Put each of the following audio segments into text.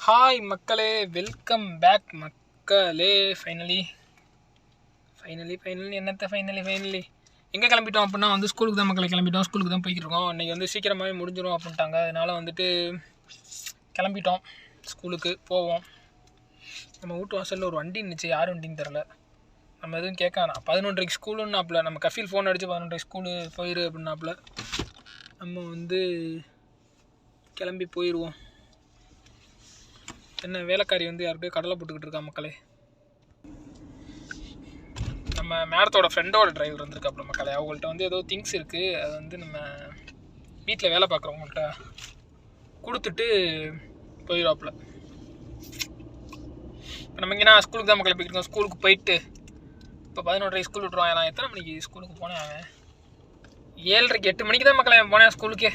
Hi மக்களே, welcome back மக்களே. Finally எங்கே கிளம்பிட்டோம் அப்படின்னா ஸ்கூலுக்கு தான் மக்களை கிளம்பிட்டோம். ஸ்கூலுக்கு தான் போய்கிட்டு இருக்கோம். இன்றைக்கி சீக்கிரமாகவே முடிஞ்சிடும் அப்படின்ட்டாங்க. அதனால் கிளம்பிட்டோம். ஸ்கூலுக்கு போவோம். நம்ம வீட்டு வாசலில் ஒரு வண்டி இருந்துச்சு, யார் வண்டின்னு தெரில. நம்ம எதுவும் கேட்கானா 11:30 ஸ்கூலுன்னாப்புல. நம்ம கஃபீல் ஃபோன் அடித்து 11:30 ஸ்கூலு போயிரு அப்படின்னாப்புல. நம்ம கிளம்பி போயிடுவோம். என்ன வேலைக்காரி யாருக்கே கடலை போட்டுக்கிட்டு இருக்கா மக்களே. நம்ம மேடத்தோட ஃப்ரெண்டோட டிரைவர் வந்திருக்காப்புல மக்களே. அவங்கள்ட்ட ஏதோ திங்ஸ் இருக்குது. அது நம்ம வீட்டில் வேலை பார்க்குறவங்கள்ட்ட கொடுத்துட்டு போயிடுவாப்புல. இப்போ நம்ம இங்கேனா ஸ்கூலுக்கு தான் மக்களை போய்க்கிருக்கோம். ஸ்கூலுக்கு போயிட்டு இப்போ 11:30 ஸ்கூல் விட்ருவான். நான் எத்தனை மணிக்கு ஸ்கூலுக்கு போனேன்? அவன் 7:30 8 மணிக்கு தான் மக்களை போனேன் ஸ்கூலுக்கே.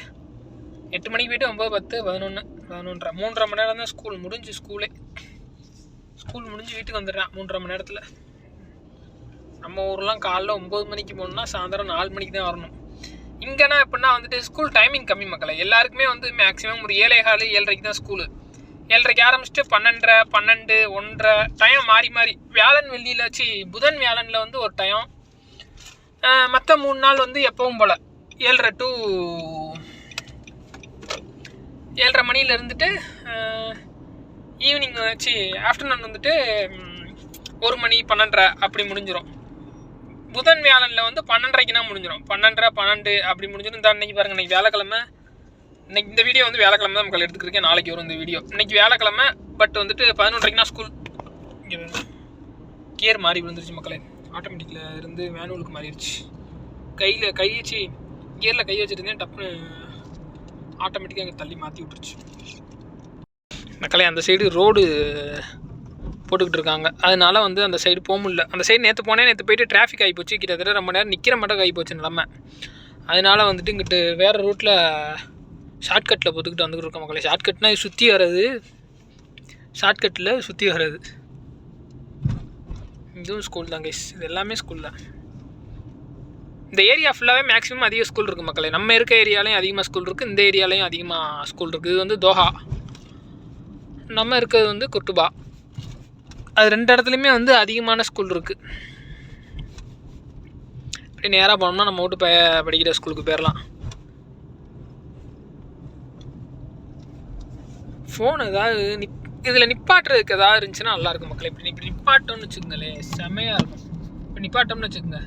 8 மணிக்கு போய்ட்டு 9, 10, 11, 11:30 3.5 மணி நேரம் தான் ஸ்கூல் முடிஞ்சு. ஸ்கூல் முடிஞ்சு வீட்டுக்கு வந்துடுறேன் 3.5 மணி நேரத்தில். நம்ம ஊர்லாம் காலைல 9 மணிக்கு போகணுன்னா சாயந்தரம் 4 மணிக்கு தான் வரணும். இங்கேனா எப்படின்னா ஸ்கூல் டைமிங் கம்மி மக்களை. எல்லாருக்குமே மேக்ஸிமம் ஒரு 7:15 7:30 தான் ஸ்கூலு. 7:30 ஆரம்பிச்சுட்டு 12:30 12 1:30 டைம் மாறி வியாழன் வெள்ளியில் புதன் வியாழனில் ஒரு டைம். மற்ற 3 நாள் எப்பவும் போல் 7:30 to 7:30 மணியில் இருந்துட்டு ஈவினிங் ஆஃப்டர்நூன் 1 மணி 12:30 அப்படி முடிஞ்சிடும். புதன் வியாழனில் 12:30க்கு தான் முடிஞ்சிடும். 12:30 12 அப்படி முடிஞ்சிடும். இந்த அன்றைக்கி பாருங்கள், இன்றைக்கி வேலைக்கிழமை. இன்றைக்கி இந்த வீடியோ வேலைக்கிழமை தான் மக்கள் எடுத்துக்கிறேன். நாளைக்கு வரும் இந்த வீடியோ. இன்றைக்கி வேலைக்கிழமை. பட் 11:30க்கு தான் ஸ்கூல். இங்கே கியர் மாறி விழுந்துருச்சு மக்களே. ஆட்டோமேட்டிக்கில் இருந்து மேனுவலுக்கு மாறிடுச்சு. கியரில் கை வச்சுருந்தேன், டப்புன்னு ஆட்டோமேட்டிக்காக இங்கே தள்ளி மாற்றி விட்டுருச்சு மக்களே. அந்த சைடு ரோடு போட்டுக்கிட்டு இருக்காங்க. அதனால அந்த சைடு போக முடியல. அந்த சைடு நேற்று போயிட்டு டிராஃபிக் ஆகி போச்சு. கிட்டத்தட்ட ரொம்ப நேரம் நிற்கிற மட்டும் ஆகி போச்சு நிலமை. அதனால் இங்கிட்டு வேறு ரூட்டில் ஷார்ட்கட்டில் போட்டுக்கிட்டு வந்துக்கிட்டு இருக்கோம் மக்களே. ஷார்ட்கட்னால் சுற்றி வர்றது. இதுவும் ஸ்கூல் தான் கைஸ். இது எல்லாமே ஸ்கூல் தான். இந்த ஏரியா ஃபுல்லாகவே மேக்ஸிமம் அதிக ஸ்கூல் இருக்குது மக்களே. நம்ம இருக்க ஏரியாலையும் அதிகமாக ஸ்கூல் இருக்குது. இந்த ஏரியாலையும் அதிகமாக ஸ்கூல் இருக்குது. இது தோஹா. நம்ம இருக்கிறது குர்துபா. அது 2 இடத்துலையுமே அதிகமான ஸ்கூல் இருக்குது. இப்படி நேராக போனோம்னா நம்ம வீட்டு படிக்கிற ஸ்கூலுக்கு போயிடலாம். ஃபோன் ஏதாவது இதில் நிப்பாட்டுறதுக்கு ஏதாவது இருந்துச்சுன்னா நல்லாயிருக்கும் மக்களே. இப்படி நிப்பாட்டோம்னு வச்சுக்கோங்களேன், செமையாக இருக்கும். இப்போ நிப்பாட்டோம்னு வச்சுக்கோங்க,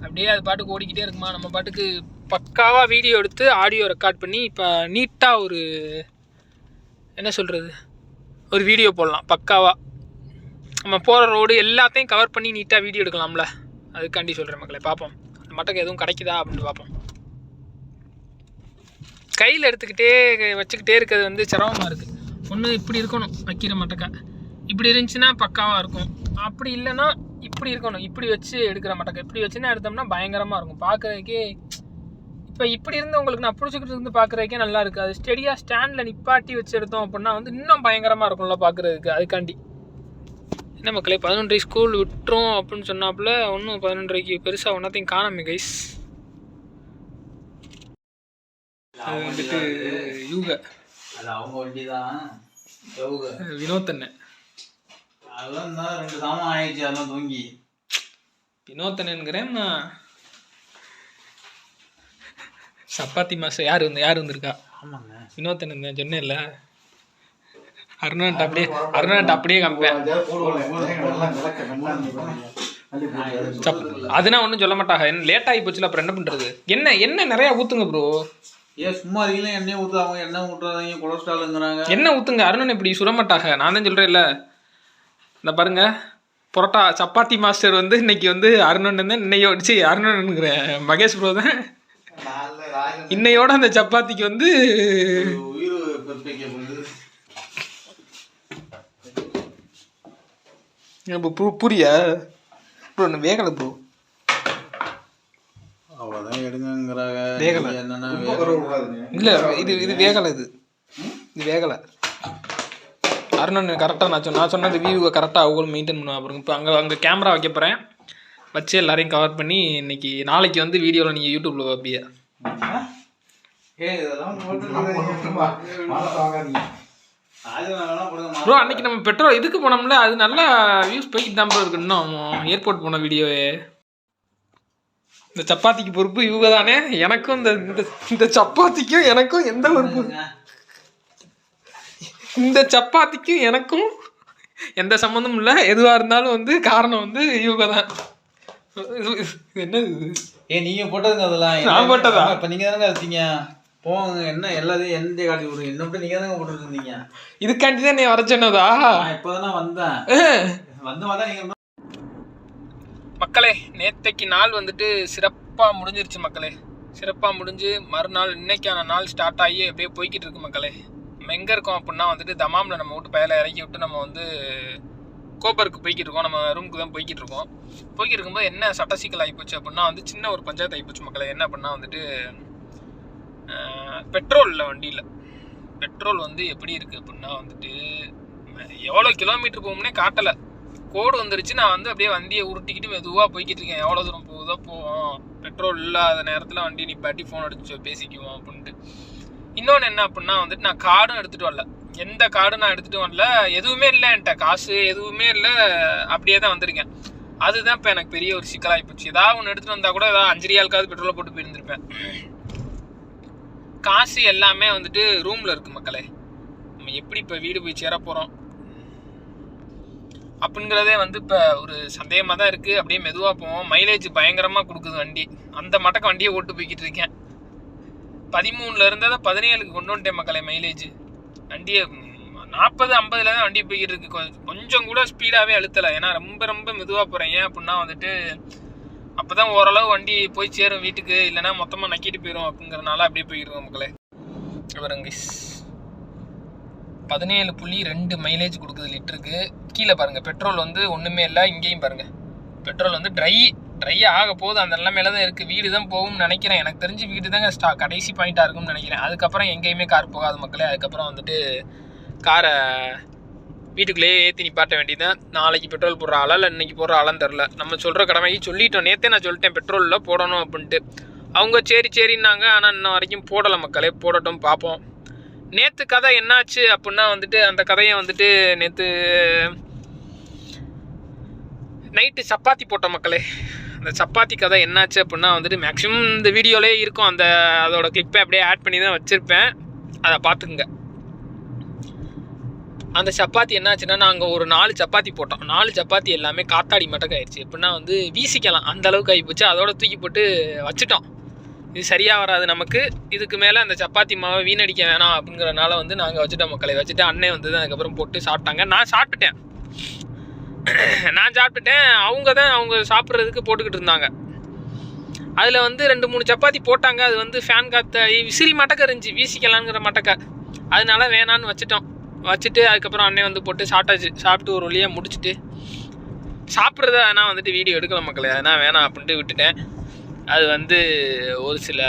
அப்படியே அது பாட்டுக்கு ஓடிக்கிட்டே இருக்குமா. நம்ம பாட்டுக்கு பக்காவாக வீடியோ எடுத்து ஆடியோ ரெக்கார்ட் பண்ணி இப்போ நீட்டாக ஒரு வீடியோ போடலாம். பக்காவாக நம்ம போகிற ரோடு எல்லாத்தையும் கவர் பண்ணி நீட்டாக வீடியோ எடுக்கலாம்ல. அதுக்காண்டி சொல்கிறேன் மக்களே. பார்ப்போம் அந்த மட்டக்கு எதுவும் கிடைக்குதா அப்படின்னு பார்ப்போம். கையில் வச்சுக்கிட்டே இருக்கிறது சிரமமாக இருக்குது. ஒன்று இப்படி இருக்கணும் வைக்கிற மட்டக்கா. இப்படி இருந்துச்சுன்னா பக்காவாக இருக்கும். அப்படி இல்லைன்னா இப்படி இருக்கணும். இப்படி வச்சு எடுக்கிற மட்டக்கா. இப்படி வச்சுன்னா எடுத்தோம்னா பயங்கரமாக இருக்கும் பார்க்குறதுக்கே. இப்போ இப்படி இருந்தவங்களுக்கு நான் பிடிச்சிக்கிட்டு இருந்து பார்க்குறதுக்கே நல்லா இருக்குது. அது ஸ்டெடியாக ஸ்டாண்டில் நிப்பாட்டி வச்சு எடுத்தோம் அப்படின்னா இன்னும் பயங்கரமாக இருக்கும்ல பார்க்குறதுக்கு. அதுக்காண்டி என்ன மக்களே, 11:30 ஸ்கூல் விட்டுரும் அப்படின்னு சொன்னாப்புல. ஒன்றும் 11:30க்கு பெருசாக ஒன்றாத்தையும் காணாமே கைஸ். அது யூக அது அவங்க வண்டி தான். வினோத் அண்ணன் அதெல்லாம் 2 சாமான் ஆயிடுச்சு. அதெல்லாம் தூங்கி வினோத் அண்ணனுங்கிறேன் நான். சப்பாத்தி மாஸ்டர் யார் வந்திருக்கா? ஆமாங்க, வினோத் அண்ணன் தான் சொன்னேன் இல்லை. அருணாட்ட அப்படியே காமிப்பேன். அதுனா ஒன்றும் சொல்ல மாட்டாங்க. என்ன லேட் ஆகி போச்சுல, அப்புறம் என்ன பண்ணுறது? என்ன நிறையா ஊற்றுங்க ப்ரோ. ஏன் சும்மா இருக்கீங்களா? எண்ணெய் ஊற்றுவாங்க, எண்ணெய் ஊற்றுறாங்க, கொலஸ்ட்ராலுங்கிறாங்க. எண்ணெய் ஊற்றுங்க. அருணன் இப்படி சுட மாட்டாங்க. நான் தான் சொல்கிறேன்ல. இந்த பாருங்க, பரோட்டா சப்பாத்தி மாஸ்டர் இன்னைக்கு அருணன் தான். இன்னையோடிச்சு அருணனுங்கிறேன், மகேஷ் ப்ரோ தான். இன்னையோட அந்த சப்பாத்திக்கு புரியா ப்ரோ? வேகலை ப்ரோ. அவ்வளோதான் எடுங்கிறாங்க. இல்லை, இது வேகலை. இது வேகலை. அருணன் கரெக்டாக நான் சொன்ன இந்த வியூவை கரெக்டாக அவங்களும் மெயின்டைன் பண்ணுவேன். அப்புறம் இப்போ அங்கே கேமரா வைக்க போகிறேன். வச்சு எல்லாரையும் கவர் பண்ணி நாளைக்கு வீடியோவில் நீங்கள் யூடியூப்பில் பார்ப்பீங்க. இதெல்லாம் ப்ரோ அன்னைக்கு நம்ம பெட்ரோல் இதுக்கு போனோம்ல, அது நல்லா வியூஸ் போய்கிட்டு தான் ப்ரோ இருக்கு. இன்னும் ஏர்போர்ட் போன வீடியோவே. இந்த சப்பாத்திக்கு பொறுப்பு இவங்க தானே. எனக்கும் இந்த சப்பாத்திக்கும் எனக்கும் எந்த பொறுப்பு, இந்த சப்பாத்திக்கும் எனக்கும் எந்த சம்மந்தமும் இல்லை. எதுவாக இருந்தாலும் வந்து காரணம் வந்து இவங்க தான். என்னது நீங்க போட்டதுங்க அதெல்லாம்? நான் போட்டதா? இப்ப நீங்க தானங்க வச்சீங்க. போங்க என்ன எல்லாத்தையும் எந்த காட்டி விடுங்க. என்ன மட்டும் நீங்க தானங்க போட்டு இருந்தீங்க. இதுக்காண்டி தான் நீ வர சொன்னதா? இப்பதான் வந்தேன். வந்தா நீங்க மக்களே. நேத்தைக்கு நாள் வந்துட்டு சிறப்பாக முடிஞ்சிருச்சு மக்களே. சிறப்பாக முடிஞ்சு மறுநாள் இன்னைக்கான நாள் ஸ்டார்ட் ஆகி அப்படியே போய்கிட்டு இருக்கு மக்களே. நம்ம எங்கே இருக்கோம் அப்படின்னா வந்துட்டு தமாமில் நம்ம விட்டு பயலை இறக்கி விட்டு நம்ம வந்து கோபருக்கு போய்கிட்டு இருக்கோம். நம்ம ரூமுக்கு தான் போய்கிட்டு இருக்கோம். போய்கிட்டு இருக்கும்போது என்ன சட்ட சிக்கல் ஆகிப்போச்சு அப்படின்னா வந்து சின்ன ஒரு பஞ்சாயத்து ஆகிப்போச்சு மக்களே. என்ன அப்படின்னா வந்துட்டு பெட்ரோல் இல்லை வண்டியில். பெட்ரோல் வந்து எப்படி இருக்குது அப்படின்னா வந்துட்டு எவ்வளோ கிலோமீட்டர் போகும்னே காட்டலை. கோடு வந்துருச்சு. நான் வந்து அப்படியே வண்டியை உருட்டிக்கிட்டு மெதுவாக போய்கிட்டு இருக்கேன். எவ்வளோ தூரம் போகுதோ போவோம், பெட்ரோல் இல்லாத நேரத்தில் வண்டி நிப்பாட்டி ஃபோன் அடிச்சு பேசிக்குவோம் அப்படின்ட்டு. இன்னொன்று என்ன அப்படின்னா வந்துட்டு நான் கார்டும் எடுத்துகிட்டு வரல. எந்த கார்டும் நான் எடுத்துகிட்டு வரல. எதுவுமே இல்லை என்கிட்ட, காசு எதுவுமே இல்லை. அப்படியே தான் வந்திருக்கேன். அதுதான் இப்போ எனக்கு பெரிய ஒரு சிக்கலாகி போச்சு. ஏதாவது ஒன்று எடுத்துகிட்டு வந்தால் கூட ஏதாவது 5 ரியாலுக்காவது பெட்ரோலை போட்டு போயிருந்திருப்பேன். காசு எல்லாமே வந்துட்டு ரூமில் இருக்குது மக்களே. நம்ம எப்படி இப்போ வீடு போய் சேர போகிறோம் அப்படிங்கிறதே வந்து இப்போ ஒரு சந்தேகமாக தான் இருக்குது. அப்படியே மெதுவாக போவோம். மைலேஜ் பயங்கரமாக கொடுக்குது வண்டி. அந்த மட்டக்கு வண்டியை ஓட்டு போய்கிட்டு இருக்கேன். 13 இருந்ததை 17க்கு கொண்டு வந்துட்டேன் மக்களே. மைலேஜ் வண்டியை 40-50 தான் வண்டி போய்கிட்டு இருக்கு. கொஞ்சம் கூட ஸ்பீடாகவே அழுத்தலை. ஏன்னா ரொம்ப ரொம்ப மெதுவாக போகிறேன். ஏன் அப்படின்னா வந்துட்டு அப்போ தான் ஓரளவு வண்டி போய் சேரும் வீட்டுக்கு. இல்லைனா மொத்தமாக நக்கிட்டு போயிடும் அப்படிங்கிறனால அப்படியே போய்கிட்டு மக்களே. பாருங்க 17.2 மைலேஜ் கொடுக்குது லிட்டருக்கு. கீழே பாருங்கள் பெட்ரோல் வந்து ஒன்றுமே இல்லை. இங்கேயும் பாருங்கள் பெட்ரோல் வந்து ட்ரை ஆக போகுது. அந்த நிலைமையில தான் இருக்குது. வீடு தான் போகும்னு நினைக்கிறேன். எனக்கு தெரிஞ்சு வீடு தாங்க கடைசி பாயிண்ட்டாக இருக்கும்னு நினைக்கிறேன். அதுக்கப்புறம் எங்கேயுமே கார் போகாது மக்களே. அதுக்கப்புறம் வந்துட்டு காரை வீட்டுக்குள்ளேயே ஏற்றி நிப்பாட்ட வேண்டியதான். நாளைக்கு பெட்ரோல் போடுற ஆளா இல்லை இன்னைக்கு போடுற ஆளான்னு தெரில. நம்ம சொல்கிற கடமைக்கு சொல்லிட்டோம். நேற்றே நான் சொல்லிட்டேன் பெட்ரோலில் போடணும் அப்படின்ட்டு. அவங்க சரின்னாங்க. ஆனால் இன்ன வரைக்கும் போடலை மக்களே. போடட்டும் பார்ப்போம். நேற்று கதை என்னாச்சு அப்படின்னா வந்துட்டு அந்த கதையை வந்துட்டு நேற்று நைட்டு சப்பாத்தி போட்ட மக்களே. அந்த சப்பாத்தி கதை என்னாச்சு அப்படின்னா வந்துட்டு மேக்ஸிமம் இந்த வீடியோலே இருக்கும். அதோட கிளிப்பை அப்படியே ஆட் பண்ணி தான் வச்சுருப்பேன். அதை பார்த்துக்குங்க. அந்த சப்பாத்தி என்னாச்சுன்னா நாங்கள் ஒரு 4 சப்பாத்தி போட்டோம். 4 சப்பாத்தி எல்லாமே காத்தாடி மட்டக்கு ஆயிடுச்சு. எப்படின்னா வந்து வீசிக்கலாம் அந்த அளவுக்கு ஆகி போச்சு. அதோட தூக்கி போட்டு வச்சுட்டோம். இது சரியாக வராது நமக்கு. இதுக்கு மேலே அந்த சப்பாத்தி மாவை வீணடிக்க வேணாம் அப்படிங்கிறனால வந்து நாங்கள் வச்சுட்டோம் மக்களை. வச்சுட்டு அண்ணன் வந்து தான் அதுக்கப்புறம் போட்டு சாப்பிட்டாங்க. நான் சாப்பிட்டுட்டேன். அவங்க தான் அவங்க சாப்பிட்றதுக்கு போட்டுக்கிட்டு இருந்தாங்க. அதில் வந்து 2-3 சப்பாத்தி போட்டாங்க. அது வந்து ஃபேன் காற்று விசிறி மட்டக்க இருந்துச்சு, வீசிக்கலாங்கிற மட்டக்க. அதனால வேணான்னு வச்சுட்டு அதுக்கப்புறம் அண்ணன் வந்து போட்டு சாப்பிட்டாச்சு. சாப்பிட்டு ஒரு வழியாக முடிச்சுட்டு சாப்பிட்றத நான் வந்துட்டு வீடியோ எடுக்கல மக்களே. அதனால் வேணாம் அப்படின்ட்டு விட்டுட்டேன். அது வந்து ஒரு சில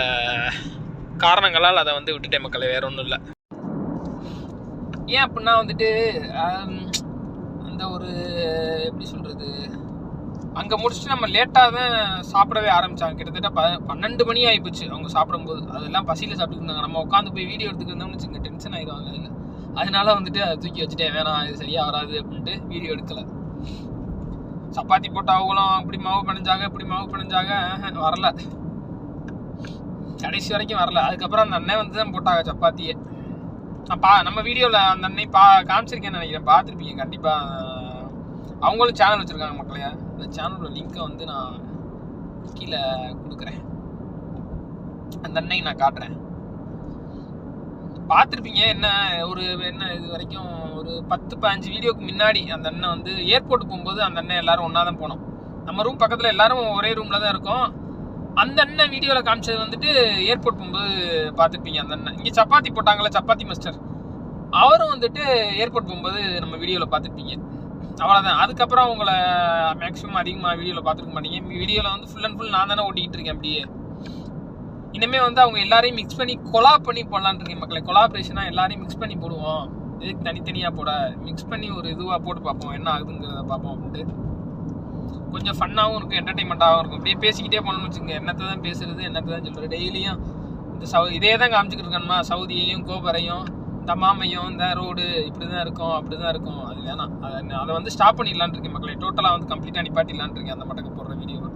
காரணங்களால் அதை வந்து விட்டுட்டேன் மக்களே. வேற ஒன்றும் இல்லை. ஏன் அப்படின்னா வந்துட்டு அந்த ஒரு எப்படி சொல்கிறது, அங்கே முடிச்சுட்டு நம்ம லேட்டாக தான் சாப்பிடவே ஆரம்பித்தாங்க. கிட்டத்தட்ட 12 மணி ஆகிப்போச்சு அவங்க சாப்பிடும்போது. அதெல்லாம் பசியில் சாப்பிட்டுட்டு இருந்தாங்க. நம்ம உட்காந்து போய் வீடியோ எடுத்துக்கிட்டு இருந்தோம்னு வச்சுங்க டென்ஷன் ஆகிடுவாங்க. அதில் அதனால வந்துட்டு அதை தூக்கி வச்சுட்டேன். வேணாம் இது சரியாக வராது அப்படின்ட்டு வீடியோ எடுக்கலை. சப்பாத்தி போட்டு அவங்களும் அப்படி மாவு பிணைஞ்சாங்க வரல. கடைசி வரைக்கும் வரல. அதுக்கப்புறம் அந்த அண்ணன் வந்து தான் போட்டாங்க சப்பாத்தியே. நம்ம வீடியோவில் அந்த அன்னை காமிச்சிருக்கேன்னு நினைக்கிறேன். பார்த்துருப்பீங்க கண்டிப்பாக. அவங்களும் சேனல் வச்சுருக்காங்க மக்களே. அந்த சேனலோட லிங்க்கை வந்து நான் கீழே கொடுக்குறேன். அந்த அன்னைக்கு நான் காட்டுறேன். பார்த்துருப்பீங்க. என்ன இது வரைக்கும் ஒரு 10-15 வீடியோக்கு முன்னாடி அந்த அண்ணன் வந்து ஏர்போர்ட் போகும்போது அந்த அண்ணன் எல்லாரும் ஒன்றா தான் போனோம். நம்ம ரூம் பக்கத்தில் எல்லாரும் ஒரே ரூமில் தான் இருக்கோம். அந்த அண்ணன் வீடியோவில் காமிச்சது வந்துட்டு ஏர்போர்ட் போகும்போது பார்த்துருப்பீங்க. அந்த அண்ணன் இங்கே சப்பாத்தி போட்டாங்களே, சப்பாத்தி மாஸ்டர், அவரும் வந்துட்டு ஏர்போர்ட் போகும்போது நம்ம வீடியோவில் பார்த்துருப்பீங்க. அவ்வளோதான். அதுக்கப்புறம் அவங்கள மேக்ஸிமம் அதிகமாக வீடியோவில் பார்த்துருக்க மாட்டீங்க. வீடியோவில் வந்து ஃபுல் அண்ட் ஃபுல் நான் தானே ஓட்டிக்கிட்டு இருக்கேன். அப்படியே இனிமேல் வந்து அவங்க எல்லாரையும் மிக்ஸ் பண்ணி கொலாப் பண்ணி போடலான்னு இருக்கேன் மக்களை. கொலாபரேஷனாக எல்லாரையும் மிக்ஸ் பண்ணி போடுவோம். இதுக்கு தனித்தனியாக போட மிக்ஸ் பண்ணி ஒரு இதுவாக போட்டு பார்ப்போம், என்ன ஆகுதுங்கிறத பார்ப்போம் அப்படின்ட்டு. கொஞ்சம் ஃபன்னாகவும் இருக்கும், என்டர்டைன்மெண்ட்டாகவும் இருக்கும். அப்படியே பேசிக்கிட்டே போகணும்னு வச்சுக்கோங்க. என்னத்தை தான் பேசுறது, என்னத்தை தான் சொல்கிறது. டெய்லியும் இந்த இதே தான் காமிச்சிக்கிட்டு இருக்கணுமா, சவுதியையும் கோபரையும் இந்த மாமையம் இந்த ரோடு இப்படி தான் இருக்கும் அப்படி தான் இருக்கும், அது வேணாம். அதை வந்து ஸ்டாப் பண்ணிடலான் இருக்கேன் மக்களே. டோட்டலாக வந்து கம்ப்ளீட்டாக நிப்பாட்டிடலான் இருக்கேன் அந்த மட்டக்கு போடுற வீடியோவை.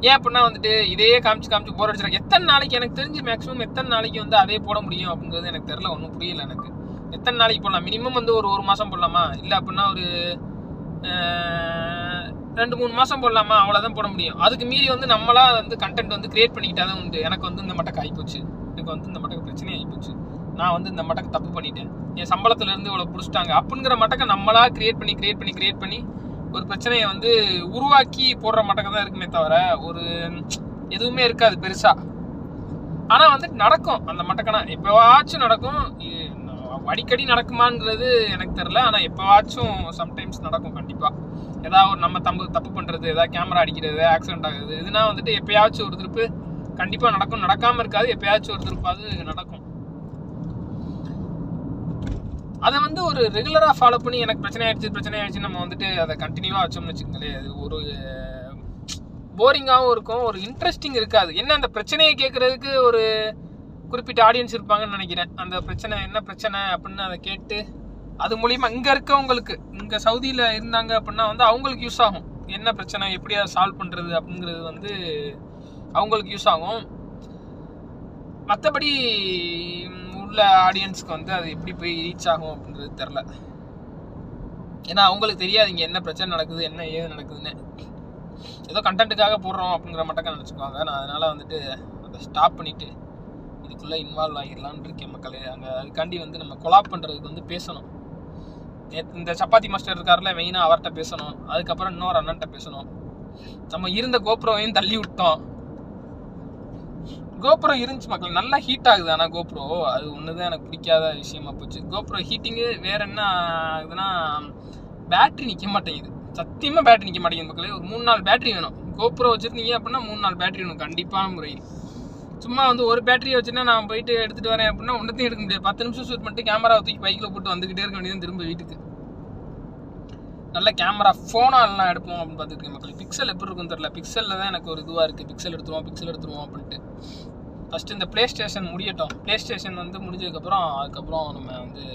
ஏன் அப்படின்னா வந்துட்டு இதையே காமிச்சு போர் அடிச்சிடும். எத்தனை நாளைக்கு எனக்கு தெரிஞ்சு மேக்ஸிமம் எத்தனை நாளைக்கு வந்து அதே போட முடியும் அப்படிங்கிறது எனக்கு தெரியல, ஒன்றும் புரியல எனக்கு. எத்தனை நாளைக்கு போடலாம்? மினிமம் வந்து ஒரு மாதம் போடலாமா, இல்லை அப்படின்னா ஒரு 2-3 மாதம் போடலாமா, அவ்வளோதான் போட முடியும். அதுக்கு மீறி வந்து நம்மளா வந்து கண்டென்ட் வந்து கிரியேட் பண்ணிக்கிட்டா தான் உண்டு. எனக்கு வந்து இந்த மட்டக்கு ஆகிப்போச்சு, எனக்கு வந்து இந்த மட்டக்கு பிரச்சனை ஆகிப்போச்சு, நான் வந்து இந்த மட்டக்கு தப்பு பண்ணிட்டேன், என் சம்பளத்துலேருந்து இவ்வளோ பிடிச்சிட்டாங்க அப்படிங்கிற மட்டக்க நம்மளா கிரியேட் பண்ணி ஒரு பிரச்சனையை வந்து உருவாக்கி போடுற மட்டக்க தான் இருக்குமே தவிர ஒரு எதுவுமே இருக்காது பெருசா. ஆனா வந்து நடக்கும் அந்த மட்டக்கனா, எப்பவாச்சும் நடக்கும். அடிக்கடி நடக்குமான்றது எனக்கு தெரியல, ஆனா எப்பவாச்சும் சம்டைம்ஸ் நடக்கும் கண்டிப்பா. ஏதாவது ஒரு நம்ம தப்பு பண்றது, ஏதாவது கேமரா அடிக்கிறது, ஆக்சிடென்ட் ஆகுது, இதுனா வந்துட்டு எப்பயாச்சும் ஒரு திருப்பு கண்டிப்பா நடக்கும். நடக்காம இருக்காது, எப்பயாச்சும் ஒரு திருப்பாவது நடக்கும். அதை வந்து ஒரு ரெகுலராக ஃபாலோ பண்ணி எனக்கு பிரச்சனை ஆயிடுச்சு நம்ம வந்துட்டு அதை கண்டினியூவாக வச்சோம்னு வச்சுக்கோங்களேன், அது ஒரு போரிங்காகவும் இருக்கும், ஒரு இன்ட்ரெஸ்டிங் இருக்காது. என்ன அந்த பிரச்சனையை கேட்குறதுக்கு ஒரு குறிப்பிட்ட ஆடியன்ஸ் இருப்பாங்கன்னு நினைக்கிறேன். அந்த பிரச்சனை என்ன பிரச்சனை அப்படின்னு அதை கேட்டு அது மூலியமாக இங்கே இருக்கவங்களுக்கு, இங்கே சவுதியில் இருந்தாங்க அப்படின்னா வந்து அவங்களுக்கு யூஸ் ஆகும். என்ன பிரச்சனை, எப்படி அதை சால்வ் பண்ணுறது அப்படிங்கிறது வந்து அவங்களுக்கு யூஸ் ஆகும். மற்றபடி உள்ள ஆடியன்ஸ்க்கு வந்து அது எப்படி போய் ரீச் ஆகும் அப்படின்றது தெரில. ஏன்னா அவங்களுக்கு தெரியாது இங்கே என்ன பிரச்சனை நடக்குது, என்ன ஏது நடக்குதுன்னு. ஏதோ கண்டென்ட்டுக்காக போடுறோம் அப்படிங்கிற மட்டும் நினச்சிக்குவாங்க. நான் அதனால் வந்துட்டு அதை ஸ்டாப் பண்ணிவிட்டு இதுக்குள்ளே இன்வால்வ் ஆகிடலான்னு இருக்கேன் மக்களே. அங்கே அதுக்காண்டி வந்து நம்ம கொலாப் பண்ணுறதுக்கு வந்து பேசணும். இந்த சப்பாத்தி மாஸ்டர் இருக்காருல, மெயினாக அவர்கிட்ட பேசணும். அதுக்கப்புறம் இன்னொரு அண்ணன்ட்ட பேசணும். நம்ம இருந்த கோப்ரோவையும் தள்ளி விட்டோம். கோப்ரோ இருந்துச்சு மக்கள், நல்லா ஹீட் ஆகுது. ஆனால் கோப்ரோ அது ஒன்று தான் எனக்கு பிடிக்காத விஷயமா போச்சு. கோப்ரோ ஹீட்டிங்கு வேறு என்ன ஆகுதுன்னா பேட்ரி நிற்க மாட்டேங்குது. சத்தியமாக பேட்ரி நிற்க மாட்டேங்குது மக்களே. ஒரு 3-4 பேட்ரி வேணும். கோப்ரோ வச்சுருந்தீங்க அப்படின்னா 3-4 பேட்ரி வேணும் கண்டிப்பான முறையில். சும்மா வந்து ஒரு பேட்டரியை வச்சுன்னா நான் போயிட்டு எடுத்துகிட்டு வரேன் அப்படின்னா ஒன்றத்தையும் எடுக்க முடியாது. 10 நிமிஷம் ஷூட் பண்ணிட்டு கேமராவை தூக்கி பைக்கில் போட்டு வந்துக்கிட்டே இருக்க வேண்டியது திரும்ப வீட்டுக்கு. நல்ல கேமரா ஃபோனாலாம் எடுப்போம் அப்படின்னு பார்த்துட்டு மக்கள். பிக்சல் எப்படி இருக்குன்னு தெரியல. பிக்சலில் தான் எனக்கு ஒரு இதுவாக இருக்குது. பிக்சல் எடுத்துருவோம் அப்படின்ட்டு. ஃபஸ்ட்டு இந்த ப்ளே ஸ்டேஷன் முடியட்டும். ப்ளே ஸ்டேஷன் வந்து முடிஞ்சதுக்கப்புறம் அதுக்கப்புறம் நம்ம வந்து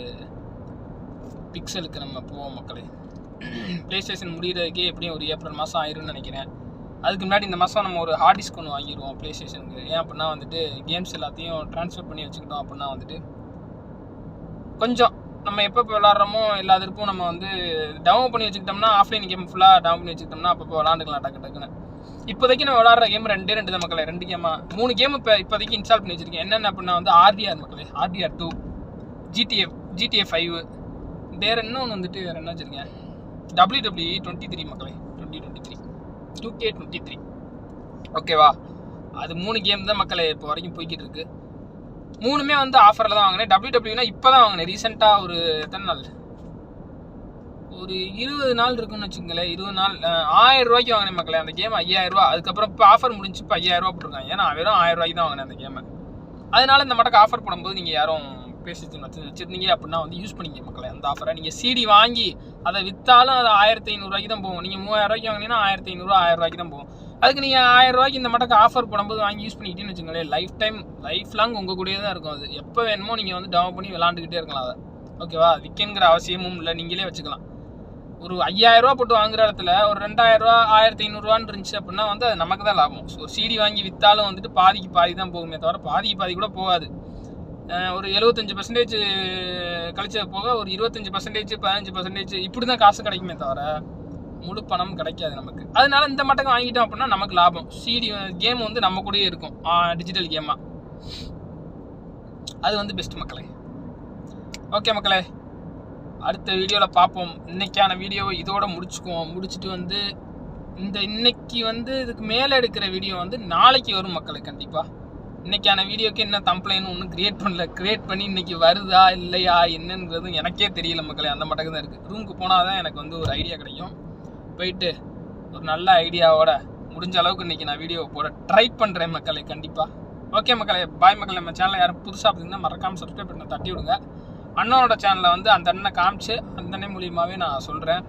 பிக்சலுக்கு நம்ம போவோம் மக்களே. ப்ளே ஸ்டேஷன் முடிகிறதுக்கே எப்படியும் ஒரு ஏப்ரல் மாதம் ஆயிரும்னு நினைக்கிறேன். அதுக்கு முன்னாடி இந்த மாதம் நம்ம ஒரு ஹார்ட் டிஸ்க் ஒன்று வாங்கிடுவோம் ப்ளே ஸ்டேஷனுக்கு. ஏன் அப்படின்னா வந்துட்டு கேம்ஸ் எல்லாத்தையும் ட்ரான்ஸ்ஃபர் பண்ணி வச்சுக்கிட்டோம் அப்படின்னா வந்துட்டு கொஞ்சம் நம்ம எப்போ விளாட்றோமோ எல்லா திருப்பும் நம்ம வந்து டவுன் பண்ணி வச்சுக்கிட்டோம்னா, ஆஃப்லைன் கேம் ஃபுல்லாக டவுன் பண்ணி வச்சுக்கிட்டோம்னா அப்பப்போ விளாண்டுக்கலாம் டக்குன்னு. இப்போதைக்கு நான் விளாட்ற கேம் 2 தான் மக்களே. 2 கேமா 3 கேம் இப்போதைக்கு இன்ஸ்டால் பண்ணி வச்சிருக்கேன். என்னென்ன அப்படின்னா வந்து ஆர்டிஆர் மக்களே, ஆர்டிஆர் 2, GTA 5, வேறு இன்னொன்று வந்துட்டு வேறு என்ன வச்சுருக்கேன், WWE 23 மக்களே, 2023 2K23. ஓகேவா, அது 3 கேம் தான் மக்களே இப்போ வரைக்கும் போய்கிட்டு இருக்கு. 3மே வந்து ஆஃபரில் தான் வாங்கினேன். WWனா இப்போ தான் வாங்கினேன் ரீசெண்டாக. ஒரு எத்தனை நாள், ஒரு 20 நாள் இருக்குன்னு வச்சுக்கோங்களேன். 20 நாள் 1000 ரூபாய்க்கு வாங்கினேன் மக்களே அந்த கேம். 5000 ரூபா. அதுக்கப்புறம் இப்போ ஆஃபர் முடிஞ்சு இப்போ 5000 ரூபா போட்டிருக்காங்க. ஏன்னா வெறும் 1000 ரூபாய்க்கு தான் வாங்கினேன் அந்த கேமை. அதனால இந்த மட்டக்கு ஆஃபர் போடும்போது நீங்கள் யாரும் வச்சுருந்தீங்க அப்படின்னா வந்து யூஸ் பண்ணிங்க மக்களே அந்த ஆஃபரை. நீங்கள் சிடி வாங்கி அதை விற்றாலும் அது 1500 ரூபாய்க்கு தான் போகும். நீங்கள் 3000 ரூபாய்க்கு வாங்கினீங்கன்னா 1500 1000 ரூபாய்க்கு தான் போகும். அதுக்கு நீங்கள் 1000 ரூபாய்க்கு இந்த மட்டக்கு ஆஃபர் போடும்போது வாங்கி யூஸ் பண்ணிக்கிட்டேன்னு வச்சுக்கோங்களேன், லைஃப் லாங் உங்கள் கூடயே தான் இருக்கும். அது எப்போ வேணுமோ நீங்கள் வந்து டவுன் பண்ணி விளாண்டுக்கிட்டே இருக்கலாம். அதை ஓகேவா, விற்கங்கிற அவசியமும் இல்லை, நீங்களே வச்சுக்கலாம். ஒரு 5000 ரூபா போட்டு வாங்குற இடத்துல ஒரு 2000 ரூபா 1500 ரூபான்னு இருந்துச்சு அப்படின்னா வந்து அது நமக்கு தான் லாபம். ஸோ ஒரு சிடி வாங்கி விற்றாலும் வந்துட்டு பாதி தான் போகுமே தவிர பாதி கூட போகாது. ஒரு 75% கழிச்சது போக ஒரு 25% 15% இப்படி தான் காசு கிடைக்குமே தவிர முழு பணம் கிடைக்காது நமக்கு. அதனால இந்த மட்டக்கு வாங்கிட்டோம் அப்படின்னா நமக்கு லாபம். சிடி கேம் வந்து நம்ம கூடயே இருக்கும், டிஜிட்டல் கேமாக. அது வந்து பெஸ்ட் மக்களே. ஓகே மக்களே, அடுத்த வீடியோவில் பார்ப்போம். இன்னைக்கான வீடியோவை இதோட முடிச்சுக்குவோம். முடிச்சுட்டு வந்து இன்னைக்கு வந்து இதுக்கு மேலே எடுக்கிற வீடியோ வந்து நாளைக்கு வரும் மக்களே கண்டிப்பாக. இன்னைக்கான வீடியோக்கு என்ன தம்ப்ளைன்னு ஒன்றும் கிரியேட் பண்ணி இன்னைக்கு வருதா இல்லையா என்னங்கிறது எனக்கே தெரியல மக்களே. அந்த மட்டக்கு தான் இருக்குது. ரூமுக்கு போனால் தான் எனக்கு வந்து ஒரு ஐடியா கிடைக்கும். போயிட்டு ஒரு நல்ல ஐடியாவோட முடிஞ்ச அளவுக்கு இன்றைக்கி நான் வீடியோ போட ட்ரை பண்ணுறேன் மக்களே கண்டிப்பாக. ஓகே மக்களே, பாய் மக்களே. நம்ம சேனலில் யாரும் புதுசாக பார்த்தீங்கன்னா மறக்காமல் சப்ஸ்கிரைப் பண்ண தட்டி விடுங்க. அண்ணனோட சேனலில் வந்து அந்த அண்ணனை காமிச்சு அந்த அண்ணன் மூலியமாகவே நான் சொல்கிறேன்.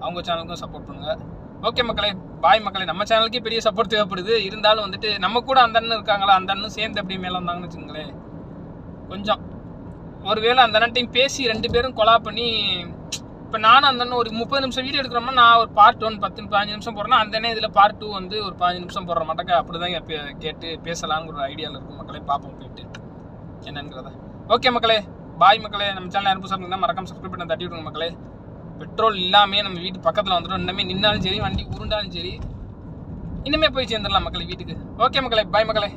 அவங்க சேனலுக்கும் சப்போர்ட் பண்ணுங்கள். ஓகே மக்களே, பாய் மக்களே. நம்ம சேனலுக்கே பெரிய சப்போர்ட் தேவைப்படுது. இருந்தாலும் வந்துட்டு நம்ம கூட அந்த அண்ணன் இருக்காங்களா, அந்த அண்ணன் சேர்ந்து எப்படி மேலே வந்தாங்கன்னு வச்சுக்கோங்களேன் கொஞ்சம் ஒருவேளை அந்த அண்ணன்ட்டையும் பேசி 2 பேரும் கொலா பண்ணி, இப்போ நானும் அந்த அண்ணன் ஒரு 30 நிமிஷம் வீடியோ எடுக்கிறோம்னா நான் ஒரு பார்ட் 1 10-15 நிமிஷம் போடுறேன்னா அந்த அண்ணன் இதில் பார்ட் 2 வந்து ஒரு 15 நிமிஷம் போடுற மாட்டேங்க. அப்படி தான் கேட்டு பேசலான்னு ஒரு ஐடியாவில் இருக்கும் மக்களே. பார்ப்போம் போயிட்டு என்னங்கிறத. ஓகே மக்களே, பாய் மக்களே. நம்ம சேனல் யாரும் புதுசாக இருந்தால் மறக்காம சப்ஸ்கிரைப் பண்ணி தட்டி விடுங்க மக்களே. பெட்ரோல் இல்லாமல் நம்ம வீட்டு பக்கத்தில் வந்துடும். இன்னமே நின்னாலும் சரி, வண்டி உருண்டாலும் சரி, இனிமே போய் சேர்ந்துடலாம் மக்களே வீட்டுக்கு. ஓகே மக்களே, பாய் மக்களே.